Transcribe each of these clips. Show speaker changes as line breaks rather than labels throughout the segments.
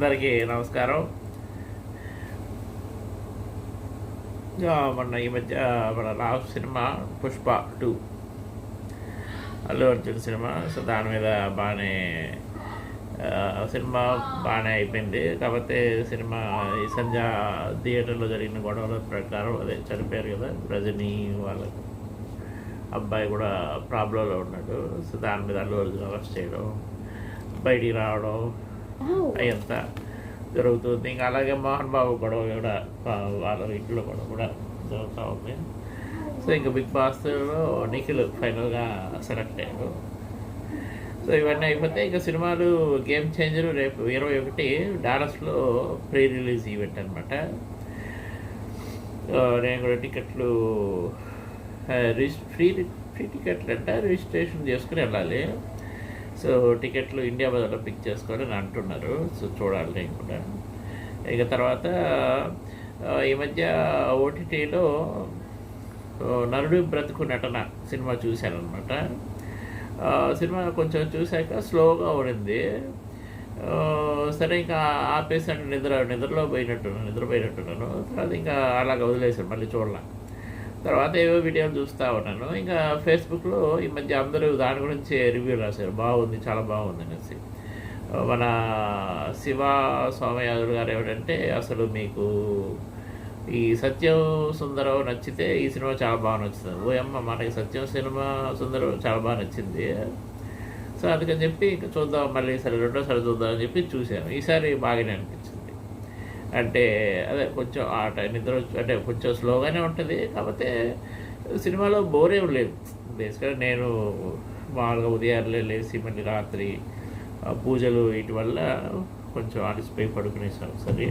అందరికీ నమస్కారం. మొన్న ఈ మధ్య మన last cinema 'Pushpa 2' Allu Arjun cinema. So దాని మీద సినిమా బాగానే అయిపోయింది. కాకపోతే సినిమా ఈ సంధ్య థియేటర్లో జరిగిన గొడవల ప్రకారం అదే చనిపోయారు కదా రజనీ వాళ్ళకు అబ్బాయి కూడా ప్రాబ్లంలో ఉన్నాడు. సో దాని మీద అల్లు అర్జున్ అరెస్ట్ చేయడం, బయటికి రావడం అయ్యంతా జరుగుతుంది. ఇంకా అలాగే మోహన్ బాబు గొడవ కూడా వాళ్ళ ఇంట్లో గొడవ కూడా జరుగుతూ ఉంది. సో ఇంకా బిగ్ బాస్లో నిఖిల్ ఫైనల్గా సెలెక్ట్ అయ్యారు. సో ఇవన్నీ అయిపోతే ఇంకా సినిమాలు గేమ్ చేంజర్ రేపు 21 డాలస్లో ప్రీ రిలీజ్ ఈవెంట్ అనమాట. నేను కూడా టికెట్లు ఫ్రీ టికెట్లు అంటే రిజిస్ట్రేషన్ చేసుకుని వెళ్ళాలి. సో టికెట్లు ఇండియా బజార్లో పిక్ చేసుకొని అని అంటున్నారు. సో చూడాలి నేను కూడా. ఇక తర్వాత ఈ మధ్య ఓటీటీలో నరుడు బ్రతుకు నటన సినిమా చూశానమాట. సినిమా కొంచెం చూశాక స్లోగా ఉండింది. సరే ఇంకా ఆపేసాను, నిద్రలో నిద్రపోయినట్టున్నాను. తర్వాత ఇంకా అలాగ వదిలేసాను, మళ్ళీ చూడలే. తర్వాత ఏవో వీడియోలు చూస్తూ ఉన్నాను. ఇంకా ఫేస్బుక్లో ఈ మధ్య అందరూ దాని గురించి రివ్యూ రాశారు, బాగుంది, చాలా బాగుంది అనేసి. మన శివ సోమయాజులు గారు ఏమిటంటే, అసలు మీకు ఈ సత్యం సుందరం నచ్చితే ఈ సినిమా చాలా బాగా నచ్చుతుంది. ఓయమ్మ, మనకి సత్యం సుందరం చాలా బాగా నచ్చింది. సో అందుకని చెప్పి ఇంకా చూద్దాం, మళ్ళీ సరే రెండోసారి చూద్దాం అని చెప్పి చూశాను. ఈసారి బాగానే అనిపించింది. అంటే అదే కొంచెం నిద్ర అంటే కొంచెం స్లోగానే ఉంటుంది. కాకపోతే సినిమాలో బోరేం లేదు. బేసిక్గా నేను మామూలుగా ఉదయాన్నే లేచి మళ్ళీ రాత్రి పూజలు వీటి వల్ల కొంచెం అలసిపోయి పడుకునేసాను. సరే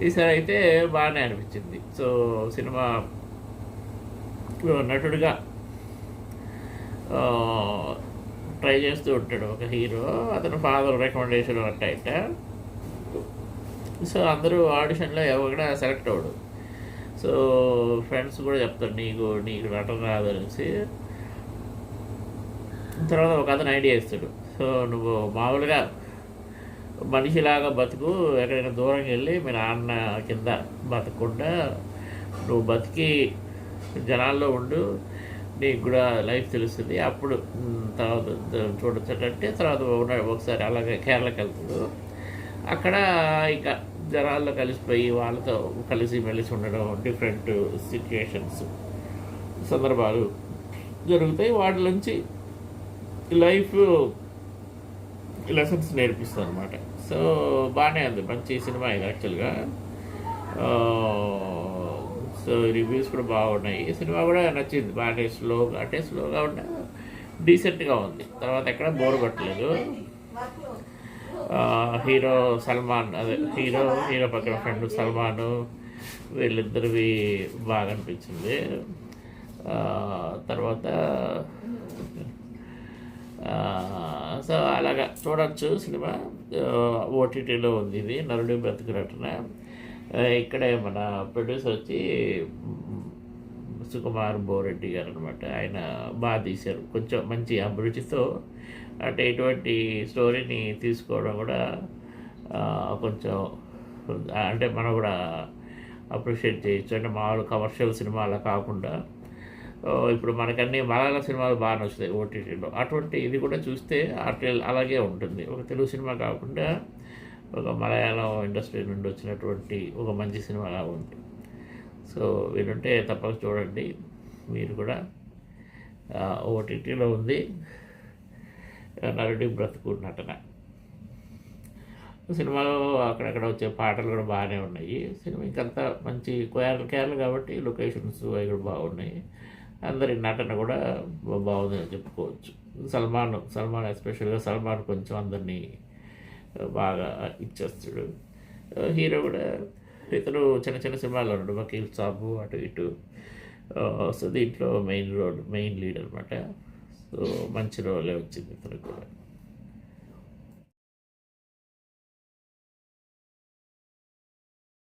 ఈసారి అయితే బాగానే అనిపించింది. సో సినిమా నటుడిగా ట్రై చేస్తూ ఉంటాడు ఒక హీరో. అతను ఫాదర్ రికమెండేషన్ అట్ట. సో అందరూ ఆడిషన్లో ఎవరు సెలెక్ట్ అవ్వడు. సో ఫ్రెండ్స్ కూడా చెప్తారు, నీకు నటన రాదు అనేసి. తర్వాత ఒక అతను ఐడియా ఇస్తాడు, సో నువ్వు మామూలుగా మనిషిలాగా బతుకు, ఎక్కడైనా దూరంగా వెళ్ళి మీ నాన్న కింద బతకకుండా నువ్వు బతికి జనాల్లో ఉండు, నీకు కూడా లైఫ్ తెలుస్తుంది, అప్పుడు తర్వాత చూడొచ్చంటే. తర్వాత ఒకసారి అలాగే కేరళకి వెళ్తాడు. అక్కడ ఇంకా జనాల్లో కలిసిపోయి వాళ్ళతో మెలిసి ఉండడం, డిఫరెంట్ సిచ్యుయేషన్స్ సందర్భాలు జరుగుతాయి. వాటి నుంచి లైఫ్ లెసన్స్ నేర్పిస్తుంది అనమాట. సో బాగానే ఉంది, మంచి సినిమా ఇది యాక్చువల్గా. సో రివ్యూస్ కూడా బాగున్నాయి. సినిమా కూడా నచ్చింది, బాగానే స్లోగా ఉన్న డీసెంట్గా ఉంది. తర్వాత ఎక్కడ బోర్ కొట్టలేదు. హీరో సల్మాన్, అదే హీరో పక్కన ఫ్రెండ్ సల్మాను, వీళ్ళిద్దరివి బాగా అనిపించింది. తర్వాత సో అలాగా చూడవచ్చు సినిమా. ఓటీటీలో ఉంది ఇది, నరుడి బ్రతుకు నటన. ఇక్కడే మన ప్రొడ్యూసర్ వచ్చి సుకుమార్ బోరెడ్డి గారు అనమాట. ఆయన బాగా తీశారు, కొంచెం మంచి అభిరుచితో. అంటే ఇటువంటి స్టోరీని తీసుకోవడం కూడా కొంచెం అంటే మనం కూడా అప్రిషియేట్ చేయొచ్చు. అంటే మామూలు కమర్షియల్ సినిమా అలా కాకుండా ఇప్పుడు మనకన్నీ మలయాళ సినిమాలు బాగా నచ్చుతాయి ఓటీటీలో. అటువంటి ఇది కూడా చూస్తే అలాగే ఉంటుంది. ఒక తెలుగు సినిమా కాకుండా ఒక మలయాళం ఇండస్ట్రీ నుండి వచ్చినటువంటి ఒక మంచి సినిమాగా ఉంది. సో వీలుంటే తప్పక చూడండి మీరు కూడా. ఓటీటీలో ఉంది నరుడి బ్రతుకు నటన. సినిమాలో అక్కడక్కడ వచ్చే పాటలు కూడా బాగానే ఉన్నాయి. సినిమా ఇంకంతా మంచి కేరళ కాబట్టి లొకేషన్స్ అవి కూడా బాగున్నాయి. అందరి నటన కూడా బాగుందని చెప్పుకోవచ్చు. సల్మాన్ ఎస్పెషల్గా సల్మాన్ కొంచెం అందరినీ బాగా ఇచ్చేస్తాడు. హీరో కూడా ఇతను చిన్న సినిమాల్లో ఉన్నాడు, వకీల్ సాబు అటు ఇటు. సో దీంట్లో మెయిన్ లీడ్ అనమాట. సో మంచి రోలే వచ్చింది ఇతను కూడా.